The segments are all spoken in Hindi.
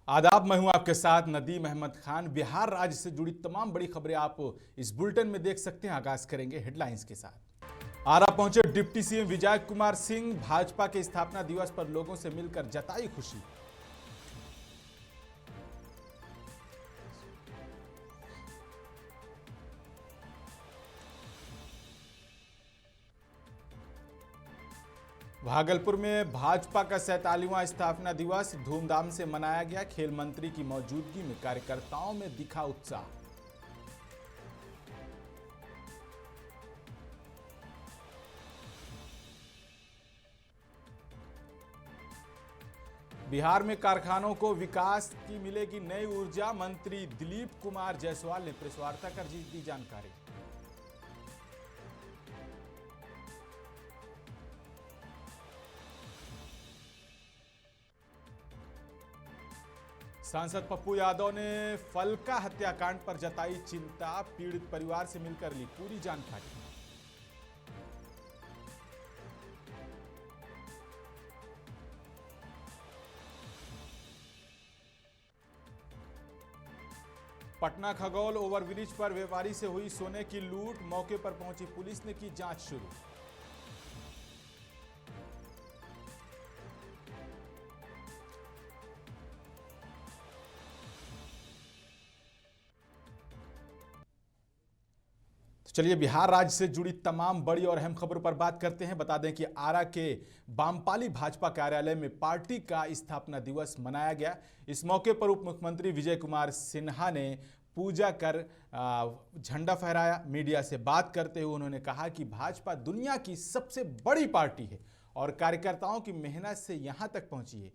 आदाब, मैं हूं आपके साथ नदीम अहमद खान। बिहार राज्य से जुड़ी तमाम बड़ी खबरें आप इस बुलेटिन में देख सकते हैं। आगाज करेंगे हेडलाइंस के साथ। आरा पहुंचे डिप्टी सीएम विजय कुमार सिंह। भाजपा के स्थापना दिवस पर लोगों से मिलकर जताई खुशी। भागलपुर में भाजपा का 47वां स्थापना दिवस धूमधाम से मनाया गया। खेल मंत्री की मौजूदगी में कार्यकर्ताओं में दिखा उत्साह। बिहार में कारखानों को विकास की मिलेगी नई ऊर्जा। मंत्री दिलीप कुमार जायसवाल ने प्रेस वार्ता कर दी जानकारी। सांसद पप्पू यादव ने फलका हत्याकांड पर जताई चिंता। पीड़ित परिवार से मिलकर ली पूरी जानकारी। पटना खगौल ओवरब्रिज पर व्यापारी से हुई सोने की लूट। मौके पर पहुंची पुलिस ने की जांच शुरू। चलिए बिहार राज्य से जुड़ी तमाम बड़ी और अहम खबरों पर बात करते हैं। बता दें कि आरा के बामपाली भाजपा कार्यालय में पार्टी का स्थापना दिवस मनाया गया। इस मौके पर उप मुख्यमंत्री विजय कुमार सिन्हा ने पूजा कर झंडा फहराया। मीडिया से बात करते हुए उन्होंने कहा कि भाजपा दुनिया की सबसे बड़ी पार्टी है और कार्यकर्ताओं की मेहनत से यहां तक पहुंची है।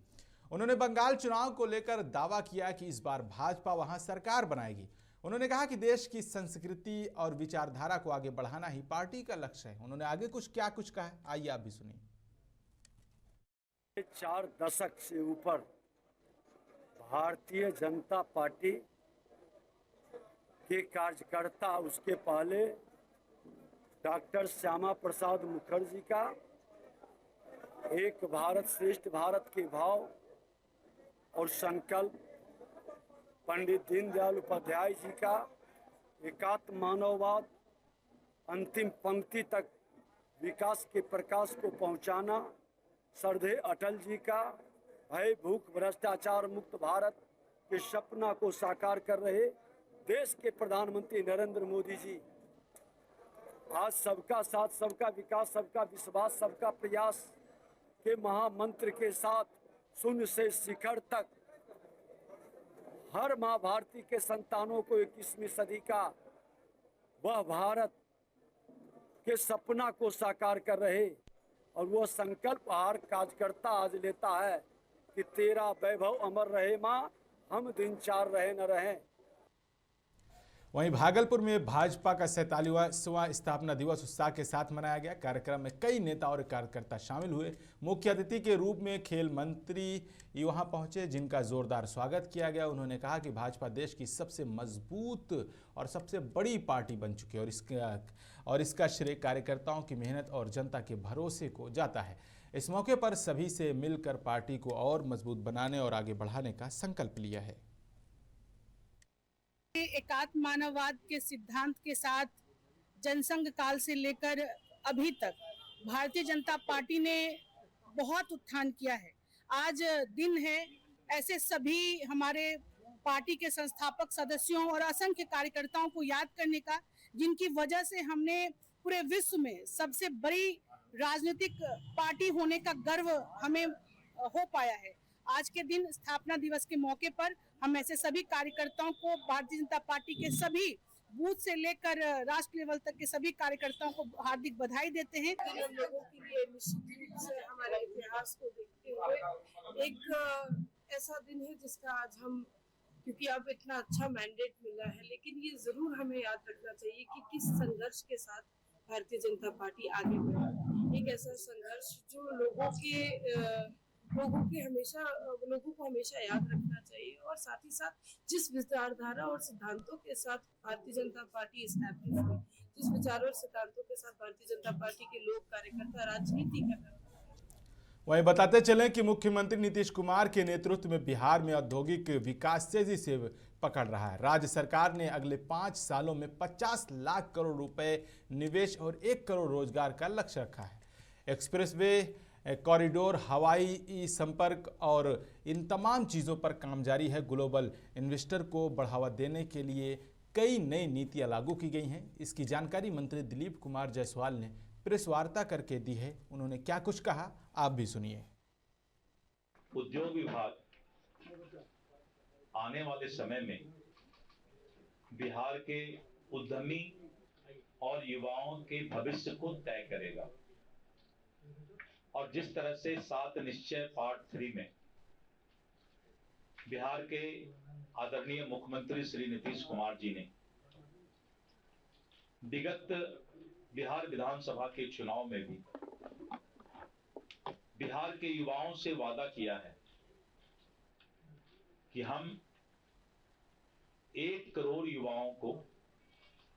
उन्होंने बंगाल चुनाव को लेकर दावा किया कि इस बार भाजपा वहां सरकार बनाएगी। उन्होंने कहा कि देश की संस्कृति और विचारधारा को आगे बढ़ाना ही पार्टी का लक्ष्य है। उन्होंने आगे कुछ कहा है, आइए आप भी सुनिए। 4 दशक से ऊपर भारतीय जनता पार्टी के कार्यकर्ता, उसके पहले डॉक्टर श्यामा प्रसाद मुखर्जी का एक भारत श्रेष्ठ भारत के भाव और संकल्प, पंडित दीनदयाल उपाध्याय जी का एकात्म मानववाद, अंतिम पंक्ति तक विकास के प्रकाश को पहुंचाना, श्रद्धेय अटल जी का भय भूख भ्रष्टाचार मुक्त भारत के सपना को साकार कर रहे देश के प्रधानमंत्री नरेंद्र मोदी जी आज सबका साथ, सबका विकास, सबका विश्वास, सबका प्रयास के महामंत्र के साथ शून्य से शिखर तक हर माँ भारती के संतानों को 21वीं सदी का वह भारत के सपना को साकार कर रहे और वह संकल्प हर कार्यकर्ता आज लेता है कि तेरा वैभव अमर रहे माँ, हम दिन चार रहे न रहे। वहीं भागलपुर में भाजपा का 47वां स्थापना दिवस उत्साह के साथ मनाया गया। कार्यक्रम में कई नेता और कार्यकर्ता शामिल हुए। मुख्य अतिथि के रूप में खेल मंत्री वहां पहुंचे, जिनका जोरदार स्वागत किया गया। उन्होंने कहा कि भाजपा देश की सबसे मजबूत और सबसे बड़ी पार्टी बन चुकी है और इसका श्रेय कार्यकर्ताओं की मेहनत और जनता के भरोसे को जाता है। इस मौके पर सभी से मिलकर पार्टी को और मजबूत बनाने और आगे बढ़ाने का संकल्प लिया है। एकात्म मानववाद के सिद्धांत के साथ जनसंघ काल से लेकर अभी तक भारतीय जनता पार्टी ने बहुत उत्थान किया है। आज दिन है ऐसे सभी हमारे पार्टी के संस्थापक सदस्यों और असंख्य कार्यकर्ताओं को याद करने का, जिनकी वजह से हमने पूरे विश्व में सबसे बड़ी राजनीतिक पार्टी होने का गर्व हमें हो पाया है। आज के दिन स्थापना दिवस के मौके पर हम ऐसे सभी कार्यकर्ताओं को, भारतीय जनता पार्टी के सभी बूथ से लेकर राष्ट्र लेवल तक के सभी कार्यकर्ताओं को हार्दिक बधाई देते हैं। हम लोगों के लिए निश्चित रूप से हमारे इतिहास को देखते हुए एक ऐसा दिन है जिसका आज हम, क्योंकि अब इतना अच्छा मैंडेट मिला है, लेकिन ये जरूर हमें याद रखना चाहिए कि किस संघर्ष के साथ भारतीय जनता पार्टी आगे बढ़ी। एक ऐसा संघर्ष जो लोगों को हमेशा याद रखना चाहिए और साथ ही साथ जिस विचारधारा और सिद्धांतों के साथ भारतीय जनता पार्टी एस्टैब्लिश हुई, जिस विचारों और सिद्धांतों के साथ भारतीय जनता पार्टी के लोग कार्यकर्ता राजनीति कर रहे हैं। वहीं बताते चलें कि मुख्यमंत्री नीतीश कुमार के नेतृत्व में बिहार में औद्योगिक विकास तेजी से पकड़ रहा है। राज्य सरकार ने अगले 5 सालों में 50 लाख करोड़ रुपए निवेश और 1 करोड़ रोजगार का लक्ष्य रखा है। एक्सप्रेसवे, कॉरिडोर, हवाई संपर्क और इन तमाम चीज़ों पर काम जारी है। ग्लोबल इन्वेस्टर को बढ़ावा देने के लिए कई नई नीतियां लागू की गई हैं। इसकी जानकारी मंत्री दिलीप कुमार जायसवाल ने प्रेस वार्ता करके दी है। उन्होंने क्या कुछ कहा, आप भी सुनिए। उद्योग विभाग आने वाले समय में बिहार के उद्यमी और युवाओं के भविष्य को तय करेगा और जिस तरह से 7 निश्चय पार्ट 3 में बिहार के आदरणीय मुख्यमंत्री श्री नीतीश कुमार जी ने विगत बिहार विधानसभा के चुनाव में भी बिहार के युवाओं से वादा किया है कि हम 1 करोड़ युवाओं को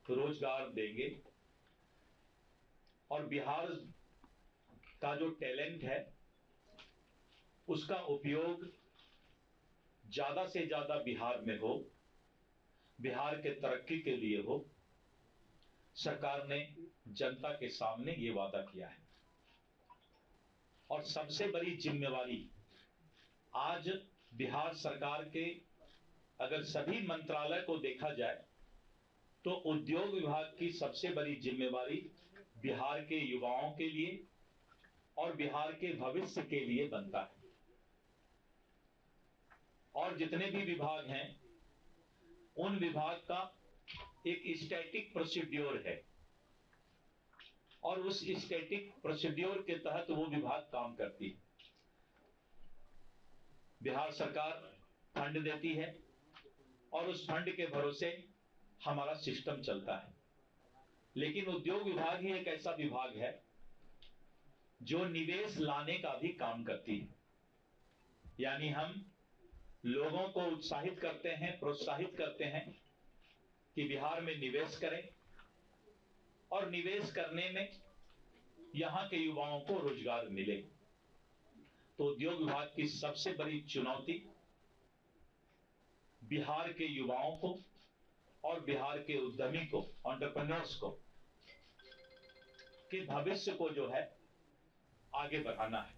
रोजगार देंगे और बिहार का जो टैलेंट है उसका उपयोग ज्यादा से ज्यादा बिहार में हो, बिहार के तरक्की के लिए हो। सरकार ने जनता के सामने ये वादा किया है और सबसे बड़ी जिम्मेवारी आज बिहार सरकार के अगर सभी मंत्रालय को देखा जाए तो उद्योग विभाग की सबसे बड़ी जिम्मेवारी बिहार के युवाओं के लिए और बिहार के भविष्य के लिए बनता है। और जितने भी विभाग हैं उन विभाग का एक स्टैटिक प्रोसीड्योर है और उस स्टैटिक प्रोसीड्योर के तहत वो विभाग काम करती है। बिहार सरकार फंड देती है और उस फंड के भरोसे हमारा सिस्टम चलता है। लेकिन उद्योग विभाग ही एक ऐसा विभाग है जो निवेश लाने का भी काम करती है। यानी हम लोगों को उत्साहित करते हैं, प्रोत्साहित करते हैं कि बिहार में निवेश करें और निवेश करने में यहां के युवाओं को रोजगार मिले। तो उद्योग विभाग की सबसे बड़ी चुनौती बिहार के युवाओं को और बिहार के उद्यमी को, एंटरप्रेन्योर्स को, के भविष्य को जो है आगे बढ़ाना है।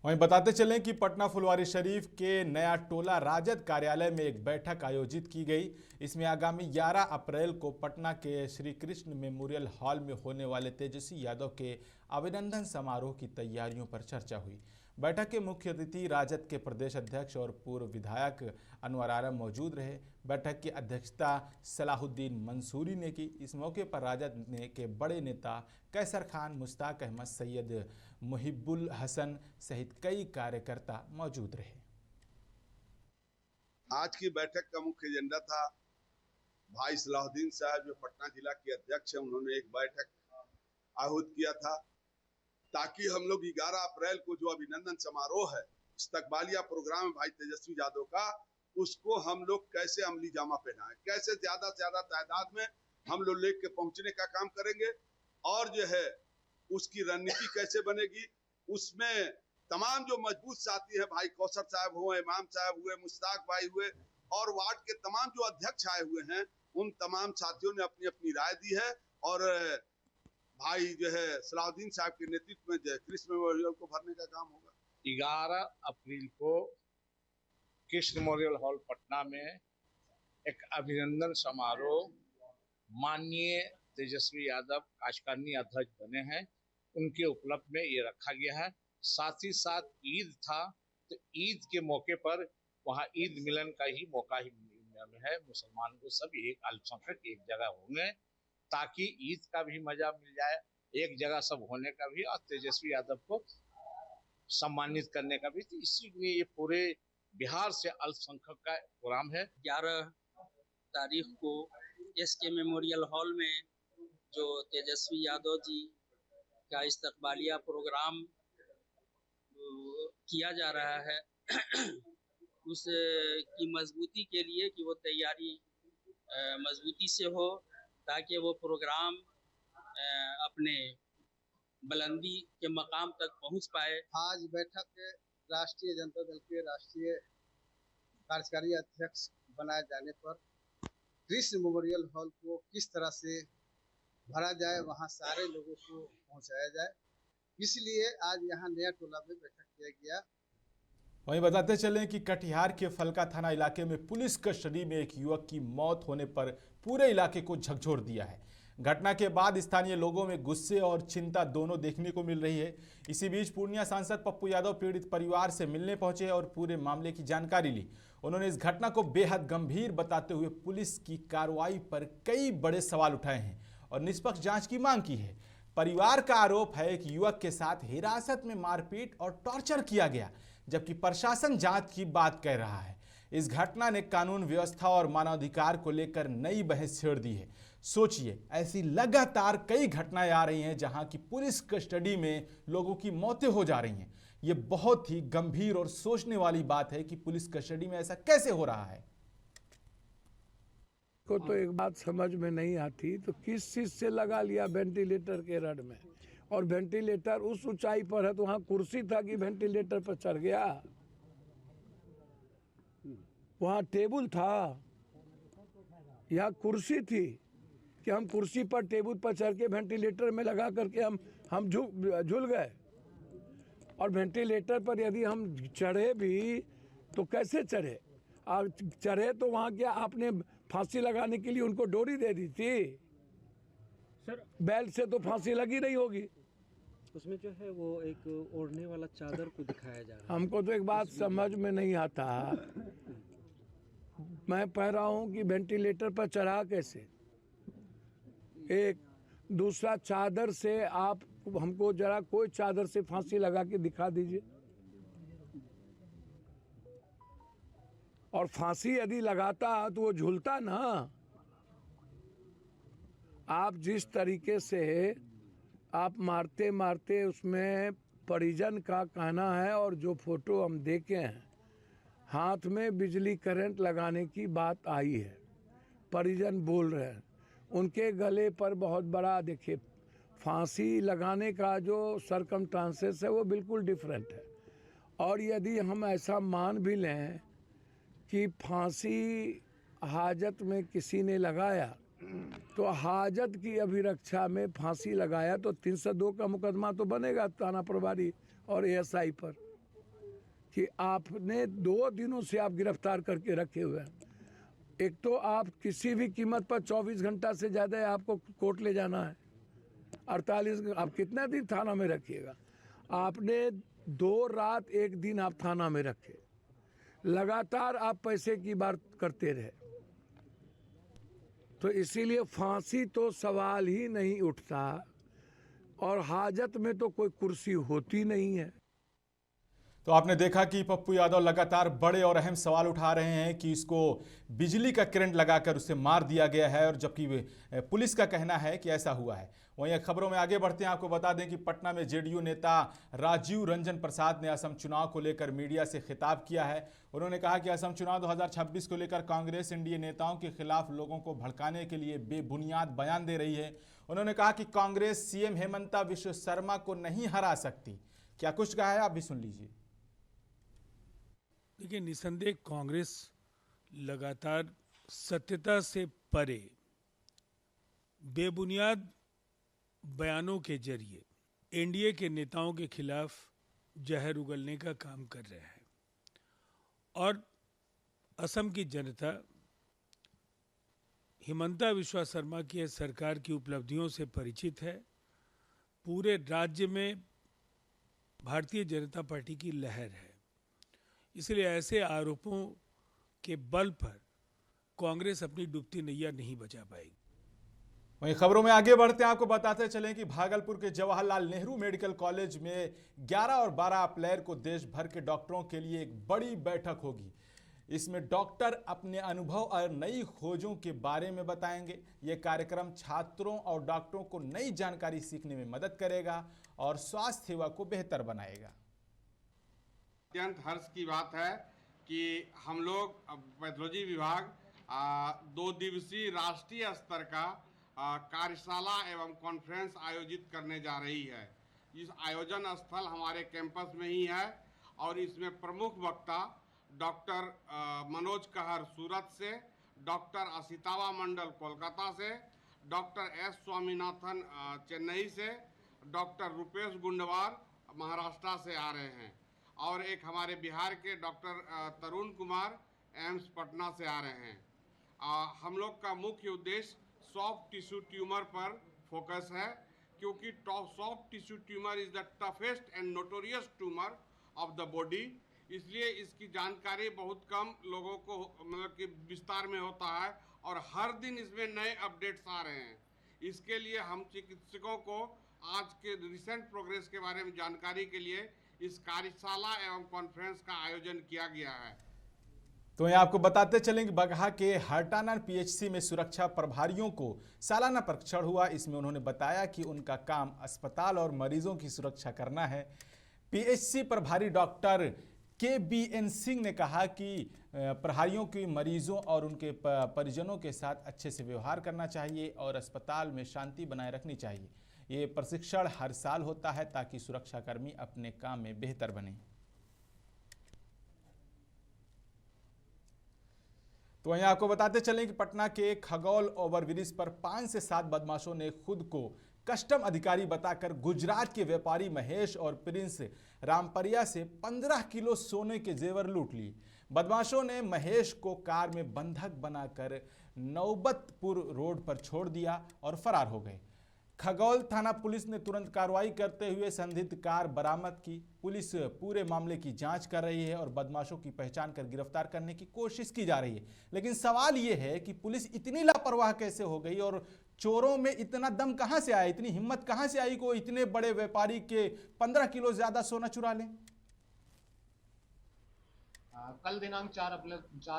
वहीं बताते चलें कि पटना फुलवारी शरीफ के नया टोला राजद कार्यालय में एक बैठक आयोजित की गई। इसमें आगामी 11 अप्रैल को पटना के श्री कृष्ण मेमोरियल हॉल में होने वाले तेजस्वी यादव के अभिनंदन समारोह की तैयारियों पर चर्चा हुई। बैठक के मुख्य अतिथि राजद के प्रदेश अध्यक्ष और पूर्व विधायक अनवर आलम मौजूद रहे। बैठक की अध्यक्षता सलाहुद्दीन मंसूरी ने की। इस मौके पर राजद के बड़े नेता कैसर खान, मुश्ताक अहमद, सैयद मुहिबुल हसन सहित कई कार्यकर्ता मौजूद रहे। आज की बैठक का मुख्य एजेंडा था भाई सलाहुद्दीन साहब जो पटना जिला के अध्यक्ष हैं, उन्होंने एक बैठक आहूत किया था ताकि हम लोग 11 अप्रैल को जो अभिनंदन समारोह है, इस्तकबालिया प्रोग्राम है भाई तेजस्वी यादव का, उसको हम लोग कैसे अमली जामा पहनाएं, कैसे ज्यादा से ज्यादा तादाद में हम लोग लेके पहुंचने का काम करेंगे और जो है उसकी रणनीति कैसे बनेगी। उसमें तमाम जो मजबूत साथी है, भाई कौसर साहब हुए, इमाम साहब हुए, मुश्ताक भाई हुए और वार्ड के तमाम जो अध्यक्ष आए हुए हैं, उन तमाम साथियों ने अपनी अपनी राय दी है और भाई जो है सलाहुद्दीन साहब के नेतृत्व में जो कृष्ण मेमोरियल को भरने का काम होगा। 11 अप्रैल को कृष्ण मेमोरियल हॉल पटना में एक अभिनंदन समारोह माननीय तेजस्वी यादव कार्यकारिणी अध्यक्ष बने हैं, उनके उपलक्ष्य में ये रखा गया है। साथ ही साथ ईद था तो ईद के मौके पर वहाँ ईद मिलन का ही मौका ही है। मुसलमान को सब एक अल्पसंख्यक एक जगह होंगे ताकि ईद का भी मजा मिल जाए, एक जगह सब होने का भी और तेजस्वी यादव को सम्मानित करने का भी। तो इसीलिए ये पूरे बिहार से अल्पसंख्यक का प्रोग्राम है। 11 तारीख को एसके मेमोरियल हॉल में जो तेजस्वी यादव जी का इस्तकबालिया प्रोग्राम किया जा रहा है उस की मजबूती के लिए कि वो तैयारी मजबूती से हो ताकि वो प्रोग्राम अपने बुलंदी के मकाम तक पहुंच पाए। आज बैठक राष्ट्रीय जनता दल के राष्ट्रीय कार्यकारी अध्यक्ष बनाए जाने पर कृष्ण मेमोरियल हॉल को किस तरह से भरा जाए, वहां सारे लोगों को पहुंचाया जाए, इसलिए आज यहाँ नया टोला में बैठक किया गया। वहीं बताते चलें कि कटिहार के फलका थाना इलाके में पुलिस कस्टडी में एक युवक की मौत होने पर पूरे इलाके को झकझोर दिया है। घटना के बाद स्थानीय लोगों में गुस्से और चिंता दोनों देखने को मिल रही है। इसी बीच पूर्णिया सांसद पप्पू यादव पीड़ित परिवार से मिलने पहुंचे और पूरे मामले की जानकारी ली। उन्होंने इस घटना को बेहद गंभीर बताते हुए पुलिस की कार्रवाई पर कई बड़े सवाल उठाए हैं और निष्पक्ष जांच की मांग की है। परिवार का आरोप है कि युवक के साथ हिरासत में मारपीट और टॉर्चर किया गया, जबकि प्रशासन जांच की बात कह रहा है। इस घटना ने कानून व्यवस्था और मानवाधिकार को लेकर नई बहस छेड़ दी है। सोचिए, ऐसी लगातार कई घटनाएं आ रही हैं जहां की पुलिस कस्टडी में लोगों की मौतें हो जा रही हैं। ये बहुत ही गंभीर और सोचने वाली बात है कि पुलिस कस्टडी में ऐसा कैसे हो रहा है। को तो एक बात समझ में नहीं आती, तो किस चीज से लगा लिया वेंटिलेटर के रड में, और वेंटिलेटर उस ऊंचाई पर है तो वहां कुर्सी था कि वेंटिलेटर पर चढ़ गया? वहां टेबल था या कुर्सी थी कि हम कुर्सी पर टेबल पर चढ़ के वेंटिलेटर में लगा करके हम झूल गए? और वेंटिलेटर पर यदि हम चढ़े भी तो कैसे चढ़े? और चढ़े तो वहां क्या आपने फांसी लगाने के लिए उनको डोरी दे दी थी? सर, बेल्ट से तो फांसी लगी नहीं होगी। उसमें जो है वो एक ओढ़ने वाला चादर को दिखाया जा रहा है। हमको तो एक बात समझ में नहीं आता, मैं कह रहा हूं कि वेंटिलेटर पर चढ़ा कैसे? एक दूसरा, चादर से आप हमको जरा कोई चादर से फांसी लगा के दिखा दीजिए। और फांसी यदि लगाता तो वो झूलता ना। आप जिस तरीके से आप मारते मारते, उसमें परिजन का कहना है, और जो फोटो हम देखे हैं, हाथ में बिजली करंट लगाने की बात आई है। परिजन बोल रहे हैं उनके गले पर बहुत बड़ा, देखिए फांसी लगाने का जो सरकमस्टांसेस है वो बिल्कुल डिफरेंट है। और यदि हम ऐसा मान भी लें कि फांसी हाजत में किसी ने लगाया, तो हाजत की अभिरक्षा में फांसी लगाया तो 302 का मुकदमा तो बनेगा थाना प्रभारी और एएसआई पर, कि आपने 2 दिनों से आप गिरफ्तार करके रखे हुए हैं। एक तो आप किसी भी कीमत पर 24 घंटा से ज़्यादा आपको कोर्ट ले जाना है, 48, आप कितने दिन थाना में रखिएगा? आपने 2 रात 1 दिन आप थाना में रखे, लगातार आप पैसे की बात करते रहे, तो इसीलिए फांसी तो सवाल ही नहीं उठता। और हाजत में तो कोई कुर्सी होती नहीं है। तो आपने देखा कि पप्पू यादव लगातार बड़े और अहम सवाल उठा रहे हैं कि इसको बिजली का करंट लगाकर उसे मार दिया गया है, और जबकि पुलिस का कहना है कि ऐसा हुआ है। वहीं खबरों में आगे बढ़ते हैं, आपको बता दें कि पटना में जेडीयू नेता राजीव रंजन प्रसाद ने असम चुनाव को लेकर मीडिया से खिताब किया है। उन्होंने कहा कि असम चुनाव 2026 को लेकर कांग्रेस एनडीए नेताओं के खिलाफ लोगों को भड़काने के लिए बेबुनियाद बयान दे रही है। उन्होंने कहा कि कांग्रेस सीएम हेमंता बिश्व शर्मा को नहीं हरा सकती। क्या कुछ कहा है, आप भी सुन लीजिए। देखिए, निसंदेह कांग्रेस लगातार सत्यता से परे बेबुनियाद बयानों के जरिए एनडीए के नेताओं के खिलाफ जहर उगलने का काम कर रहे हैं। और असम की जनता हिमंता बिश्वा शर्मा की सरकार की उपलब्धियों से परिचित है। पूरे राज्य में भारतीय जनता पार्टी की लहर है, इसलिए ऐसे आरोपों के बल पर कांग्रेस अपनी डूबती नैया नहीं बचा पाएगी। वहीं खबरों में आगे बढ़ते हैं, आपको बताते चलें कि भागलपुर के जवाहरलाल नेहरू मेडिकल कॉलेज में 11 और 12 अप्रैल को देश भर के डॉक्टरों के लिए एक बड़ी बैठक होगी। इसमें डॉक्टर अपने अनुभव और नई खोजों के बारे में बताएंगे। ये कार्यक्रम छात्रों और डॉक्टरों को नई जानकारी सीखने में मदद करेगा और स्वास्थ्य सेवा को बेहतर बनाएगा। अत्यंत हर्ष की बात है कि हम लोग पैथोलॉजी विभाग 2 दिवसीय राष्ट्रीय स्तर का कार्यशाला एवं कॉन्फ्रेंस आयोजित करने जा रही है। इस आयोजन स्थल हमारे कैंपस में ही है और इसमें प्रमुख वक्ता डॉक्टर मनोज कहर सूरत से, डॉक्टर असितावा मंडल कोलकाता से, डॉक्टर एस स्वामीनाथन चेन्नई से, डॉक्टर रुपेश गुंडवार महाराष्ट्र से आ रहे हैं और एक हमारे बिहार के डॉक्टर तरुण कुमार एम्स पटना से आ रहे हैं। हम लोग का मुख्य उद्देश्य सॉफ्ट टिश्यू ट्यूमर पर फोकस है, क्योंकि soft tissue tumour is the toughest and notorious tumour of the body, इसलिए इसकी जानकारी बहुत कम लोगों को मतलब कि विस्तार में होता है और हर दिन इसमें नए अपडेट्स आ रहे हैं। इसके लिए हम चिकित्सकों को आज के रिसेंट प्रोग्रेस के बारे में जानकारी के लिए इस कार्यशाला एवं कॉन्फ्रेंस का आयोजन किया गया है। तो यहाँ आपको बताते चलें कि बगहा के हरटाना पीएचसी में सुरक्षा प्रभारियों को सालाना प्रशिक्षण हुआ। इसमें उन्होंने बताया कि उनका काम अस्पताल और मरीजों की सुरक्षा करना है। पीएचसी प्रभारी डॉक्टर KBN सिंह ने कहा कि प्रभारियों की मरीजों और उनके परिजनों के साथ अच्छे से व्यवहार करना चाहिए और अस्पताल में शांति बनाए रखनी चाहिए। ये प्रशिक्षण हर साल होता है ताकि सुरक्षाकर्मी अपने काम में बेहतर बने। तो वहीं आपको बताते चलें कि पटना के खगौल ओवरब्रिज पर 5 से 7 बदमाशों ने खुद को कस्टम अधिकारी बताकर गुजरात के व्यापारी महेश और प्रिंस रामपरिया से 15 किलो सोने के जेवर लूट लिए। बदमाशों ने महेश को कार में बंधक बनाकर नौबतपुर रोड पर छोड़ दिया और फरार हो गए। खगौल थाना पुलिस ने तुरंत कार्रवाई करते हुए संदिग्ध कार बरामद की। पुलिस पूरे मामले की जांच कर रही है और बदमाशों की पहचान कर गिरफ्तार करने की कोशिश की जा रही है। लेकिन सवाल ये है कि पुलिस इतनी लापरवाह कैसे हो गई और चोरों में इतना दम कहां से आया, इतनी हिम्मत कहां से आई को इतने बड़े व्यापारी के 15 किलो ज्यादा सोना चुरा लें। कल दिनांक 4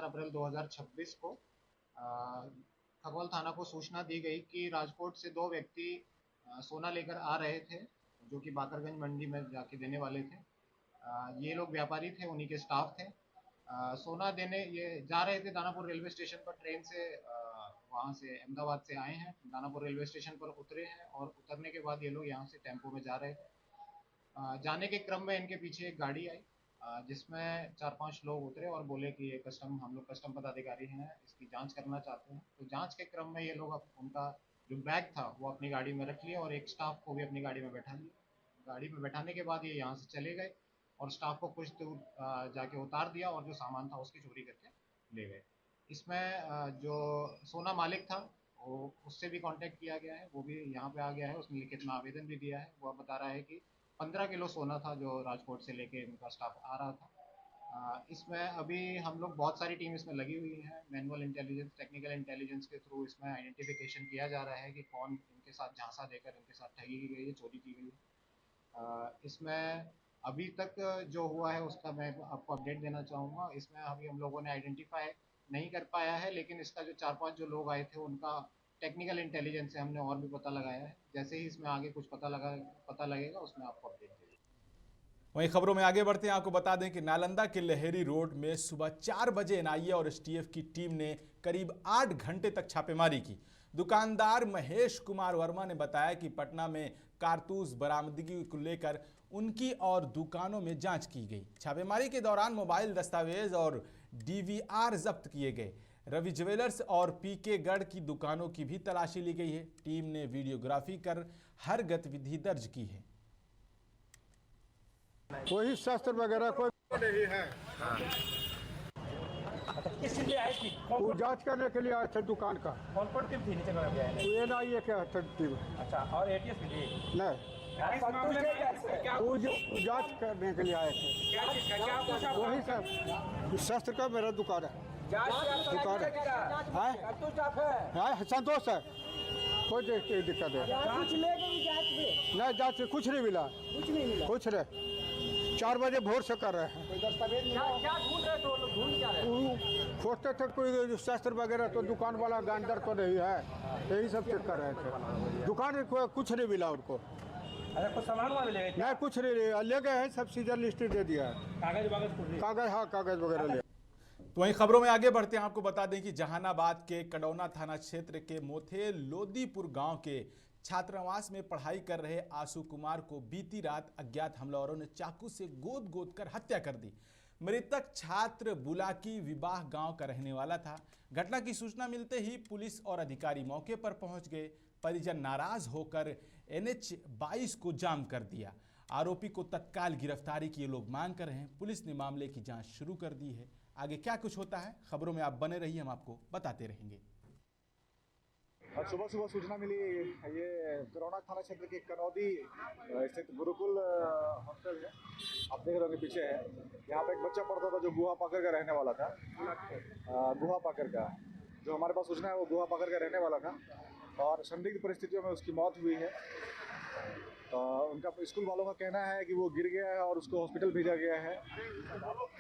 अप्रैल 2026 को खगौल थाना को सूचना दी गई कि राजकोट से 2 व्यक्ति सोना लेकर आ रहे थे, जो कि बाकरगंज मंडी में जाके देने वाले थे। ये लोग व्यापारी थे, उन्हीं के स्टाफ थे। सोना देने ये जा रहे थे दानापुर रेलवे स्टेशन पर ट्रेन से, वहाँ से अहमदाबाद से आए हैं, दानापुर रेलवे स्टेशन पर उतरे हैं और उतरने के बाद ये लोग यहाँ से टेम्पो में जा रहे थे। जाने के क्रम में इनके पीछे एक गाड़ी आई जिसमें 4-5 लोग उतरे और बोले कि ये हम लोग कस्टम पदाधिकारी हैं, इसकी जांच करना चाहते हैं। तो जांच के क्रम में ये लोग उनका जो बैग था वो अपनी गाड़ी में रख लिया और एक स्टाफ को भी अपनी गाड़ी में बैठा लिया। गाड़ी में बैठाने के बाद ये यहाँ से चले गए और स्टाफ को कुछ दूर जाके उतार दिया और जो सामान था उसकी चोरी करके ले गए। इसमें जो सोना मालिक था वो उससे भी कांटेक्ट किया गया है, वो भी यहाँ पे आ गया है, उसने लिखित में आवेदन भी दिया है। वो बता रहा है कि 15 किलो सोना था जो राजकोट से लेके इनका स्टाफ आ रहा था। इसमें अभी हम लोग बहुत सारी टीम इसमें लगी हुई है। मैनुअल इंटेलिजेंस, टेक्निकल इंटेलिजेंस के थ्रू इसमें आइडेंटिफिकेशन किया जा रहा है कि कौन इनके साथ झांसा देकर इनके साथ ठगी की गई है, चोरी की गई है। इसमें अभी तक जो हुआ है उसका मैं आपको अपडेट देना चाहूँगा। इसमें अभी हम लोगों ने आइडेंटिफाई नहीं कर पाया है, लेकिन इसका जो 4-5 जो लोग आए थे उनका टेक्निकल इंटेलिजेंस से हमने और भी पता लगाया है। जैसे ही इसमें आगे कुछ पता लगेगा उसमें आपको अपडेट देंगे। वहीं खबरों में आगे बढ़ते हैं। आपको बता दें कि नालंदा के लहेरी रोड में सुबह 4 बजे एनआईए और एसटीएफ की टीम ने करीब 8 घंटे तक छापेमारी की। दुकानदार महेश कुमार वर्मा ने बताया कि पटना में कारतूस बरामदगी को लेकर उनकी और दुकानों में जांच की गई। छापेमारी के दौरान मोबाइल, दस्तावेज और डीवीआर जब्त किए गए। रवि ज्वेलर्स और पीके गढ़ की दुकानों की भी तलाशी ली गई है। टीम ने वीडियोग्राफी कर हर गतिविधि दर्ज की है। कोई शस्त्र वगैरह कोई नहीं है। वो जांच करने के लिए आए थे दुकान का। कौन टीम थी नीचे में? ये ना ये क्या टीम। अच्छा, और एटीएस भी थी? नहीं, वो जांच करने के लिए आए थे। वही सर शस्त्र का मेरा दुकान है। दुकान है, संतोष है, कोई दिक्कत है नहीं। जांच कुछ नहीं मिला, कुछ नहीं। 4 बजे भोर से कर रहे हैं। कोई दस्तावेज क्या ढूंढ रहे तो ढूंढ क्या रहे? खोजते थे कोई शस्त्र वगैरह, तो दुकान वाला अंदर तो नहीं है, यही सब चेक कर रहे थे। दुकान कुछ नहीं मिला उनको। अच्छा, कुछ सामान वाले ले गए? नहीं, कुछ नहीं ले गए हैं, सब सीजर लिस्ट दे दिया है। कागज हाँ, कागज वगैरह ले। तो वहीं खबरों में आगे बढ़ते हैं। आपको बता दें कि जहानाबाद के कडौना थाना क्षेत्र के मोथे लोदीपुर गांव के छात्रावास में पढ़ाई कर रहे आशु कुमार को बीती रात अज्ञात हमलावरों ने चाकू से गोद कर हत्या कर दी। मृतक छात्र बुलाकी विवाह गांव का रहने वाला था। घटना की सूचना मिलते ही पुलिस और अधिकारी मौके पर पहुंच गए। परिजन नाराज होकर NH 22 को जाम कर दिया। आरोपी को तत्काल गिरफ्तारी की ये लोग मांग कर रहे हैं। पुलिस ने मामले की जांच शुरू कर दी है। आगे क्या कुछ होता है, खबरों में आप बने रहिए, हम आपको बताते रहेंगे। आज सुबह सूचना मिली, ये करौना थाना क्षेत्र के कनौदी स्थित गुरुकुल हॉस्टल है, आप देख रहे होंगे पीछे है। यहाँ पे एक बच्चा पढ़ता था जो गुहा पाकर का रहने वाला था। गुहा पाकर का जो हमारे पास सूचना है वो गुहा पाकर का रहने वाला था और संदिग्ध परिस्थितियों में उसकी मौत हुई है। उनका स्कूल वालों का कहना है कि वो गिर गया है और उसको हॉस्पिटल भेजा गया है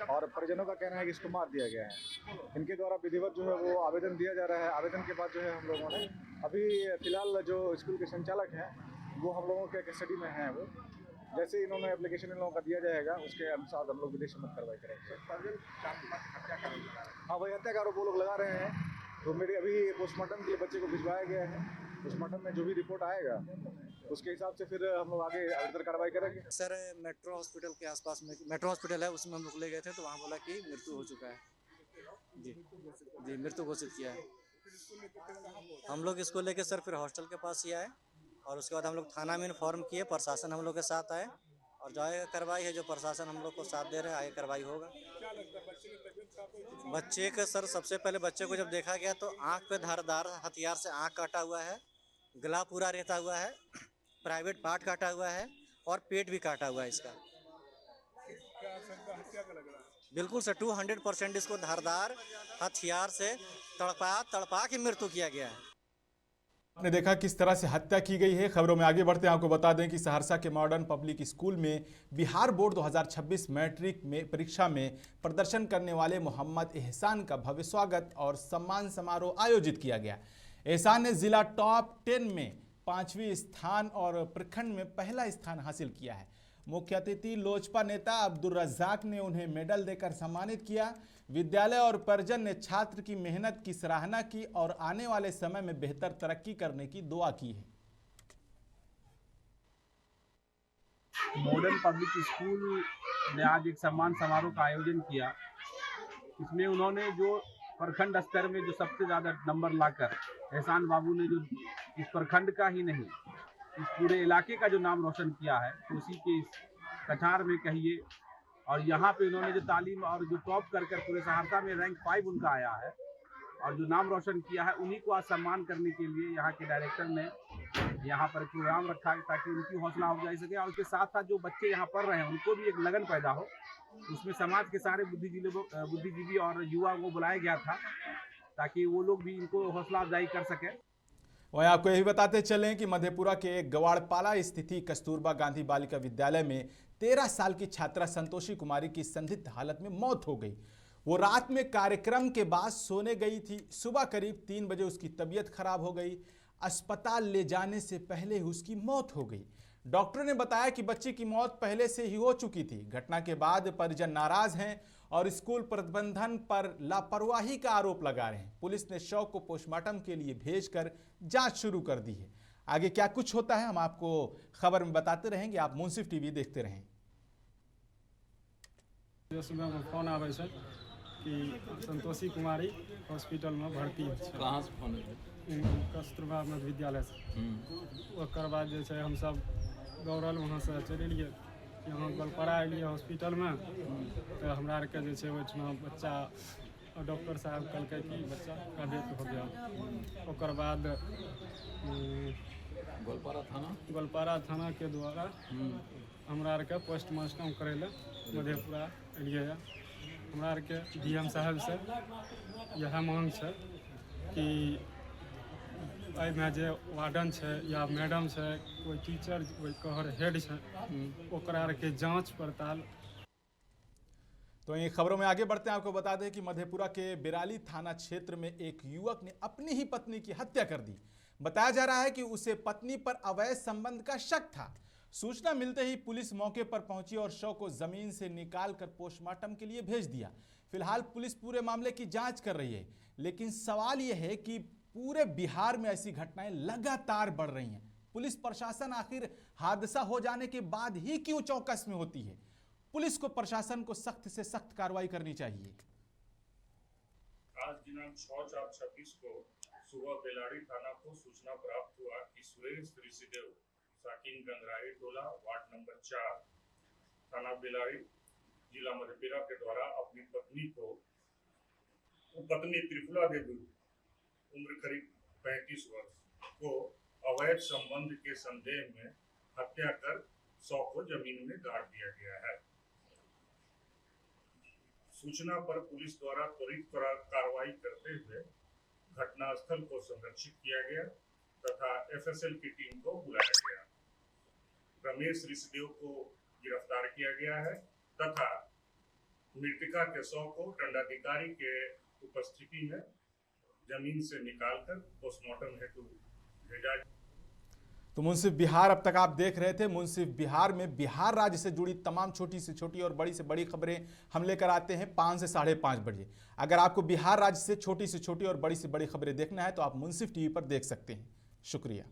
और परिजनों का कहना है कि इसको मार दिया गया है। इनके द्वारा विधिवत जो है वो आवेदन दिया जा रहा है। आवेदन के बाद जो है हम लोगों ने अभी फिलहाल जो स्कूल के संचालक हैं वो हम लोगों के कस्टडी में हैं। वो जैसे इन्होंने एप्लीकेशन इन लोगों का दिया जाएगा उसके अनुसार हम लोग विदेश में कार्रवाई करेंगे। हाँ, वही हत्या का आरोप वो लोग लगा रहे हैं। तो मेरे अभी पोस्टमार्टम के लिए बच्चे को भिजवाया गया है। पोस्टमार्टम में जो भी रिपोर्ट आएगा उसके हिसाब से फिर हम लोग आगे अग्रतर कार्रवाई करेंगे। सर, मेट्रो हॉस्पिटल के आसपास में मेट्रो हॉस्पिटल है, उसमें हम लोग ले गए थे तो वहाँ बोला कि मृत्यु हो चुका है। जी मृत्यु घोषित किया है। हम लोग इसको लेके सर फिर हॉस्टल के पास ही आए और उसके बाद हम लोग थाना में इन्फॉर्म किए। प्रशासन हम लोग के साथ आए और जो आगे कार्रवाई है, जो प्रशासन हम लोग को साथ दे रहे हैं, आगे कार्रवाई होगा। बच्चे का सर सबसे पहले बच्चे को जब देखा गया तो आँख पे धारदार हथियार से आँख काटा हुआ है, गला पूरा रहता हुआ है, प्राइवेट पार्ट काटा हुआ है और पेट भी काटा हुआ है इसका। बिल्कुल सर 200% इसको धारदार हथियार से तड़पा के मृत्यु किया गया है। आपने देखा किस तरह से हत्या की गई है। खबरों में आगे बढ़ते हैं, आपको बता दें कि सहरसा के मॉडर्न पब्लिक स्कूल में बिहार बोर्ड 2026 मैट्रिक में परीक्षा में प्रदर्शन करने वाले मोहम्मद एहसान का भव्य स्वागत और सम्मान समारोह आयोजित किया गया। एहसान ने जिला टॉप 10 में 5वीं स्थान और प्रखंड में पहला स्थान हासिल किया है। मुख्य अतिथि लोजपा नेता अब्दुल रज्जाक ने उन्हें मेडल देकर सम्मानित किया। विद्यालय और परिजन ने छात्र की मेहनत की सराहना की और आने वाले समय में बेहतर तरक्की करने की दुआ की है। मॉडर्न पब्लिक स्कूल ने आज एक सम्मान समारोह का आयोजन किया। इसमें उन्होंने जो प्रखंड स्तर में जो सबसे ज़्यादा नंबर लाकर एहसान बाबू ने जो इस प्रखंड का ही नहीं इस पूरे इलाके का जो नाम रोशन किया है, तो उसी के इस कछार में कहिए। और यहाँ पे उन्होंने जो तालीम और जो टॉप कर पूरे सहरसा में रैंक 5 उनका आया है और जो नाम रोशन किया है, उन्हीं को आज सम्मान करने के लिए यहाँ के डायरेक्टर ने यहाँ पर प्रोग्राम रखा है ताकि उनकी हौसला अफजाई सके और उसके साथ साथ जो बच्चे यहाँ पढ़ रहे हैं उनको भी एक लगन पैदा हो। उसमें समाज के सारे बुद्धिजीवी और युवा को बुलाया गया था ताकि वो लोग भी इनको हौसला अफजाई कर सकें। वहीं आपको यही बताते चलें कि मधेपुरा के गवाड़पाला स्थित कस्तूरबा गांधी बालिका विद्यालय में 13 साल की छात्रा संतोषी कुमारी की संदिग्ध हालत में मौत हो गई। वो रात में कार्यक्रम के बाद सोने गई थी। सुबह करीब 3 बजे उसकी तबीयत खराब हो गई। अस्पताल ले जाने से पहले ही उसकी मौत हो गई। डॉक्टर ने बताया कि बच्ची की मौत पहले से ही हो चुकी थी। घटना के बाद परिजन नाराज हैं और स्कूल प्रबंधन पर लापरवाही का आरोप लगा रहे हैं। पुलिस ने शव को पोस्टमार्टम के लिए भेजकर जांच शुरू कर दी है। आगे क्या कुछ होता है हम आपको खबर में बताते रहेंगे। आप मुंसिफ टीवी देखते रहें। सुबह में फोन आवे छै कि संतोषी कुमारी हॉस्पिटल में भर्ती है। कहाँ से फोन कस्तूरबा मध्य विद्यालय से। ओकर बाद जे छै हम सब दौड़ल वहाँ से चलि एलियै यहाँ गोलपारा एलियै हॉस्पिटल में। तो हमरा आर के जे छै ओहिठमा बच्चा डॉक्टर साहब कहलकै कि बच्चा का डेथ हो गया। ओकर बाद गोलपारा थाना के द्वारा हमरा आर के पोस्टमार्टम करे ले मधेपुरा एलियै है। हमरा आर के DM साहब से यह मांग छै कि एहिमे जे वार्डन छै या मैडम छै, कोई टीचर, कोई कहर हेड छै, ओकरा आर के जांच पड़ताल। तो इन खबरों में आगे बढ़ते हैं। आपको बता दें कि मधेपुरा के बिराली थाना क्षेत्र में एक युवक ने अपनी ही पत्नी की हत्या कर दी। बताया जा रहा है कि उसे पत्नी पर अवैध संबंध का शक था। सूचना मिलते ही पुलिस मौके पर पहुंची और शव को जमीन से निकालकर पोस्टमार्टम के लिए भेज दिया। फिलहाल पुलिस पूरे मामले की जांच कर रही है, लेकिन सवाल यह है कि पूरे बिहार में ऐसी घटनाएं लगातार बढ़ रही हैं। पुलिस प्रशासन आखिर हादसा हो जाने के बाद ही क्यों चौकस में होती है? पुलिस को, प्रशासन को सख्त से सख्त कार्रवाई करनी चाहिए। आज दिनांक 6/4/26 को सुबह बेलाड़ी थाना को सूचना प्राप्त हुआ कि सुरेश ऋषिदेव साकिन गंगराई टोला वार्ड नंबर 4 थाना बेलाड़ी जिला मधेपुरा के द्वारा अपनी पत्नी त्रिपुरा देवी उम्र करीब 35 वर्ष को अवैध संबंध के संदेह में हत्या कर 100 को जमीन में गाड़ दिया गया है। सूचना पर पुलिस द्वारा त्वरित कार्रवाई करते हुए घटनास्थल को संरक्षित किया गया तथा एफएसएल की टीम को बुलाया गया। रमेश ऋषिदेव को गिरफ्तार किया गया है तथा मृतका के शव को दंडाधिकारी के उपस्थिति में जमीन से निकालकर पोस्टमार्टम हेतु भेजा। तो मुंसिफ बिहार अब तक आप देख रहे थे। मुंसिफ बिहार में बिहार राज्य से जुड़ी तमाम छोटी से छोटी और बड़ी से बड़ी खबरें हम लेकर आते हैं 5 से 5:30 बजे। अगर आपको बिहार राज्य से छोटी और बड़ी से बड़ी खबरें देखना है तो आप मुंसिफ टीवी पर देख सकते हैं। शुक्रिया।